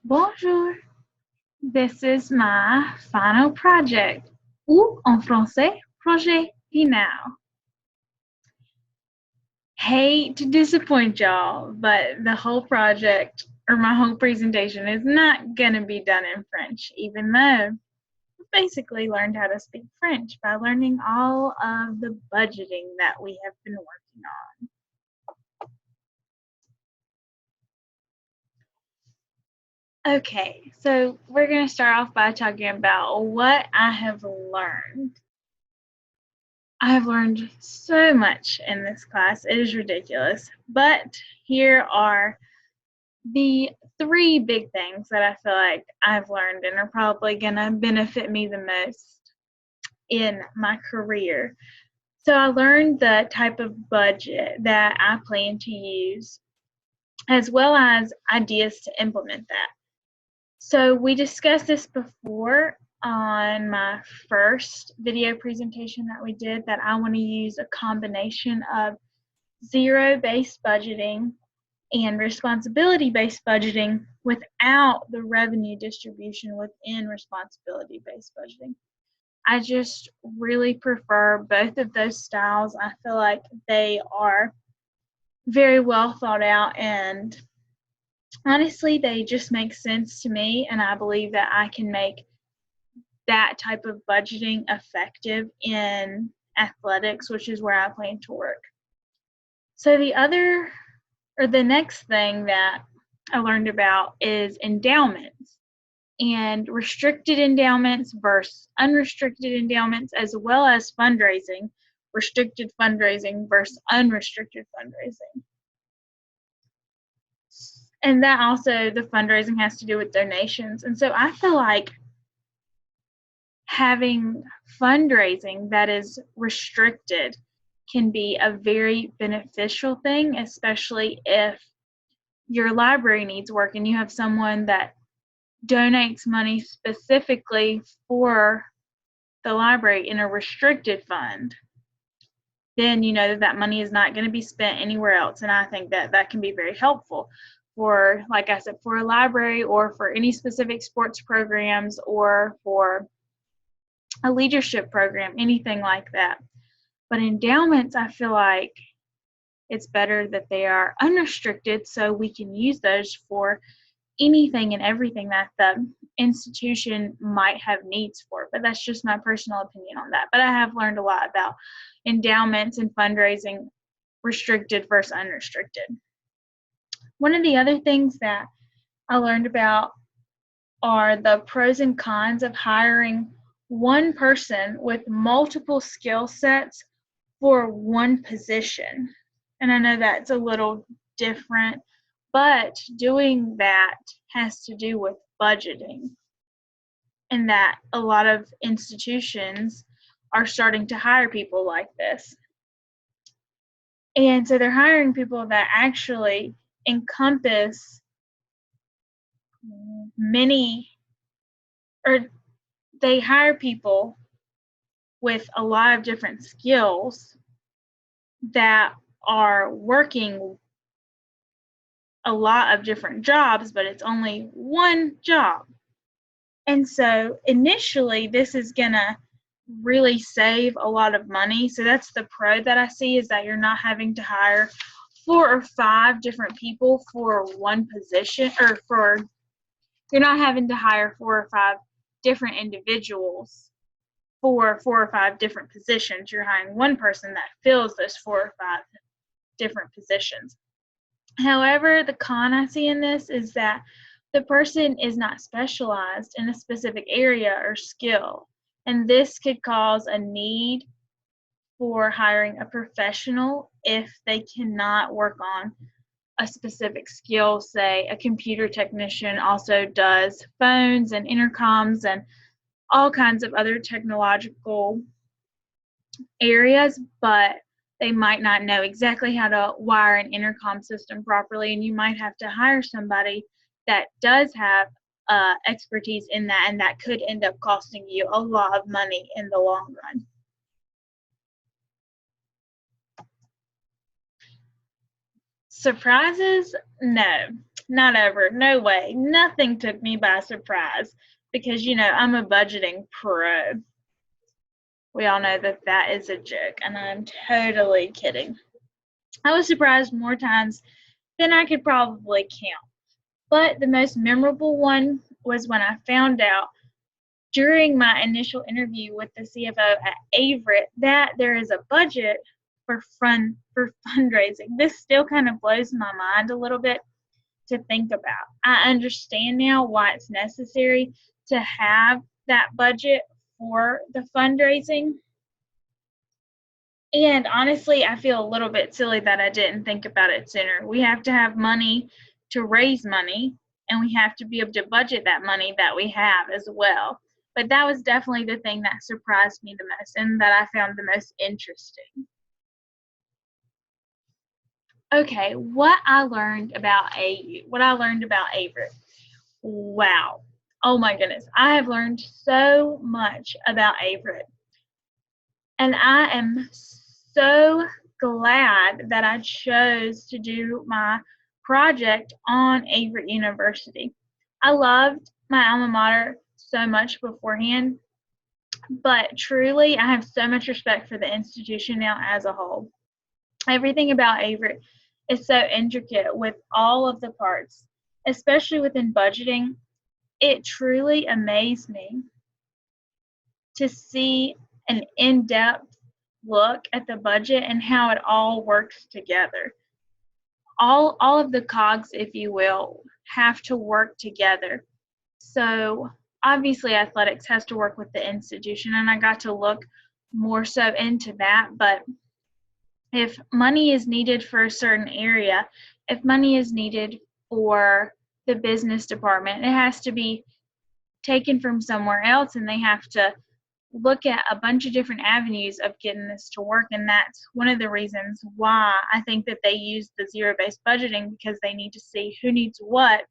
Bonjour, this is my final project, ou en français, projet final. Hate to disappoint y'all, but the whole project, or my whole presentation, is not gonna be done in French, even though I basically learned how to speak French by learning all of the budgeting that we have been working on. Okay, so we're going to start off by talking about what I have learned. I have learned so much in this class. It is ridiculous. But here are the three big things that I feel like I've learned and are probably going to benefit me the most in my career. So I learned the type of budget that I plan to use, as well as ideas to implement that. So we discussed this before on my first video presentation that we did, that I want to use a combination of zero-based budgeting and responsibility-based budgeting without the revenue distribution within responsibility-based budgeting. I just really prefer both of those styles. I feel like they are very well thought out, and honestly, they just make sense to me, and I believe that I can make that type of budgeting effective in athletics, which is where I plan to work. So the next thing that I learned about is endowments, and restricted endowments versus unrestricted endowments, as well as fundraising, restricted fundraising versus unrestricted fundraising. And that also, the fundraising has to do with donations. And so I feel like having fundraising that is restricted can be a very beneficial thing, especially if your library needs work and you have someone that donates money specifically for the library in a restricted fund. Then you know that that money is not going to be spent anywhere else. And I think that that can be very helpful for, like I said, for a library or for any specific sports programs or for a leadership program, anything like that. But endowments, I feel like it's better that they are unrestricted, so we can use those for anything and everything that the institution might have needs for. But that's just my personal opinion on that. But I have learned a lot about endowments and fundraising, restricted versus unrestricted. One of the other things that I learned about are the pros and cons of hiring one person with multiple skill sets for one position. And I know that's a little different, but doing that has to do with budgeting, and that a lot of institutions are starting to hire people like this. And so they're hiring people that actually encompass many, or they hire people with a lot of different skills that are working a lot of different jobs, but it's only one job. And so initially, this is going to really save a lot of money. So that's the pro that I see, is that you're not having to hire 4 or 5 different people for one position, or you're not having to hire 4 or 5 different individuals for 4 or 5 different positions. You're hiring one person that fills those 4 or 5 different positions. However, the con I see in this is that the person is not specialized in a specific area or skill, and this could cause a need for hiring a professional if they cannot work on a specific skill. Say a computer technician also does phones and intercoms and all kinds of other technological areas, but they might not know exactly how to wire an intercom system properly, and you might have to hire somebody that does have expertise in that, and that could end up costing you a lot of money in the long run. Surprises? No. not ever. No way. Nothing took me by surprise because, I'm a budgeting pro. We all know that that is a joke, and I'm totally kidding. I was surprised more times than I could probably count. But the most memorable one was when I found out during my initial interview with the CFO at Averett that there is a budget for fundraising. This still kind of blows my mind a little bit to think about. I understand now why it's necessary to have that budget for the fundraising. And honestly, I feel a little bit silly that I didn't think about it sooner. We have to have money to raise money, and we have to be able to budget that money that we have as well. But that was definitely the thing that surprised me the most and that I found the most interesting. Okay, what I learned about Averett. Wow. Oh my goodness. I have learned so much about Averett. And I am so glad that I chose to do my project on Averett University. I loved my alma mater so much beforehand, but truly I have so much respect for the institution now as a whole. Everything about Averett is so intricate with all of the parts, especially within budgeting. It truly amazed me to see an in-depth look at the budget and how it all works together. All of the cogs, if you will, have to work together. So obviously athletics has to work with the institution, and I got to look more so into that. But if money is needed for a certain area, if money is needed for the business department, it has to be taken from somewhere else, and they have to look at a bunch of different avenues of getting this to work. And that's one of the reasons why I think that they use the zero-based budgeting, because they need to see who needs what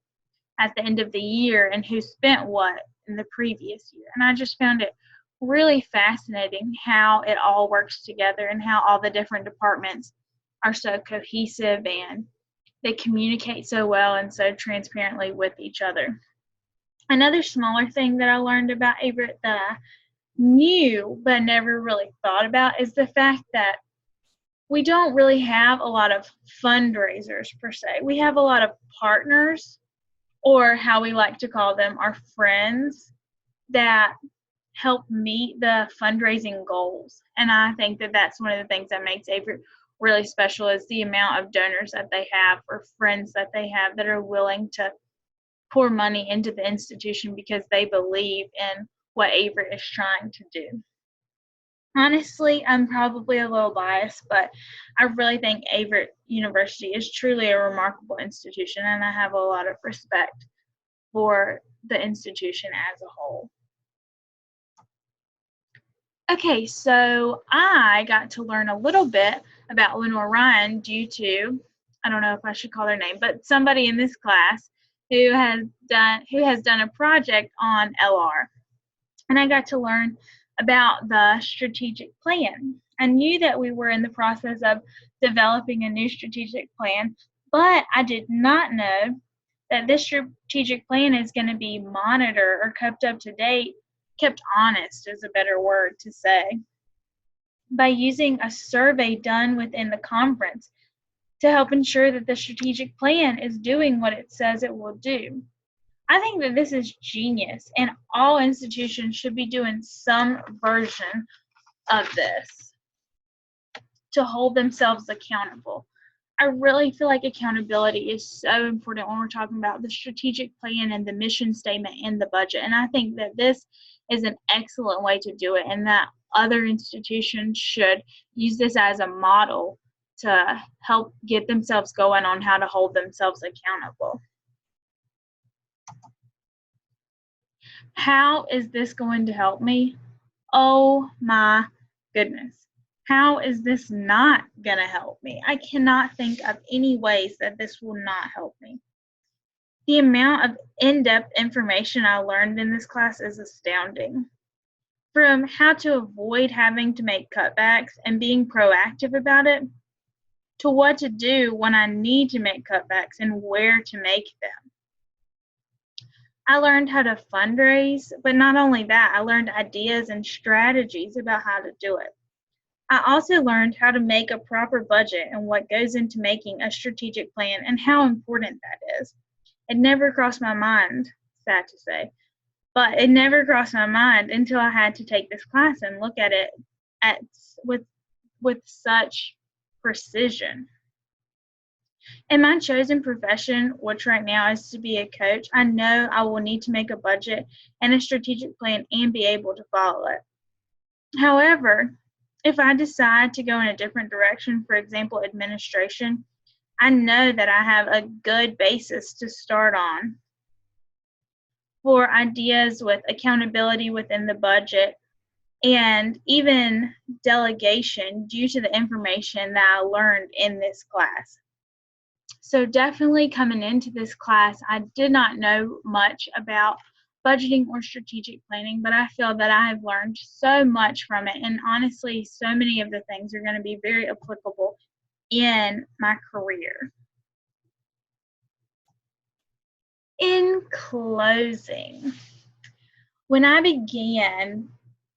at the end of the year and who spent what in the previous year. And I just found it really fascinating how it all works together and how all the different departments are so cohesive and they communicate so well and so transparently with each other. Another smaller thing that I learned about Averett that I knew but never really thought about is the fact that we don't really have a lot of fundraisers per se. We have a lot of partners, or how we like to call them, our friends, that help meet the fundraising goals. And I think that that's one of the things that makes Averett really special, is the amount of donors that they have or friends that they have that are willing to pour money into the institution because they believe in what Averett is trying to do. Honestly, I'm probably a little biased, but I really think Averett University is truly a remarkable institution, and I have a lot of respect for the institution as a whole. Okay, so I got to learn a little bit about Lenore Ryan due to, I don't know if I should call her name, but somebody in this class who has done a project on LR. And I got to learn about the strategic plan. I knew that we were in the process of developing a new strategic plan, but I did not know that this strategic plan is going to be monitored or kept up to date, kept honest is a better word to say, by using a survey done within the conference to help ensure that the strategic plan is doing what it says it will do. I think that this is genius, and all institutions should be doing some version of this to hold themselves accountable. I really feel like accountability is so important when we're talking about the strategic plan and the mission statement and the budget. And I think that this is an excellent way to do it, and that other institutions should use this as a model to help get themselves going on how to hold themselves accountable. How is this going to help me? Oh my goodness. How is this not going to help me? I cannot think of any ways that this will not help me. The amount of in-depth information I learned in this class is astounding. From how to avoid having to make cutbacks and being proactive about it, to what to do when I need to make cutbacks and where to make them. I learned how to fundraise, but not only that, I learned ideas and strategies about how to do it. I also learned how to make a proper budget and what goes into making a strategic plan and how important that is. It never crossed my mind, sad to say, but it never crossed my mind until I had to take this class and look at it at with such precision. In my chosen profession, which right now is to be a coach, I know I will need to make a budget and a strategic plan and be able to follow it. However, if I decide to go in a different direction, for example, administration, I know that I have a good basis to start on for ideas with accountability within the budget and even delegation due to the information that I learned in this class. So definitely coming into this class, I did not know much about budgeting or strategic planning, but I feel that I have learned so much from it. And honestly, so many of the things are going to be very applicable in my career. In closing, when I began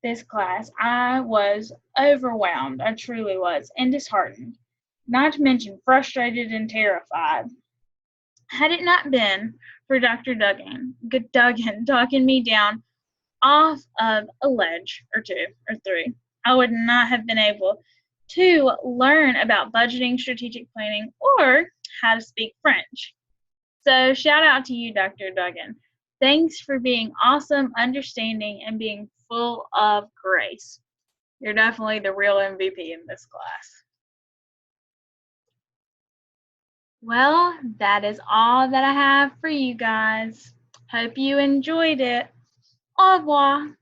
this class, I was overwhelmed. I truly was, and disheartened, not to mention frustrated and terrified. Had it not been for Dr. Duggan talking me down off of a ledge or two or three, I would not have been able to learn about budgeting, strategic planning, or how to speak French. So shout out to you, Dr. Duggan. Thanks for being awesome, understanding, and being full of grace. You're definitely the real MVP in this class. Well, that is all that I have for you guys. Hope you enjoyed it. Au revoir.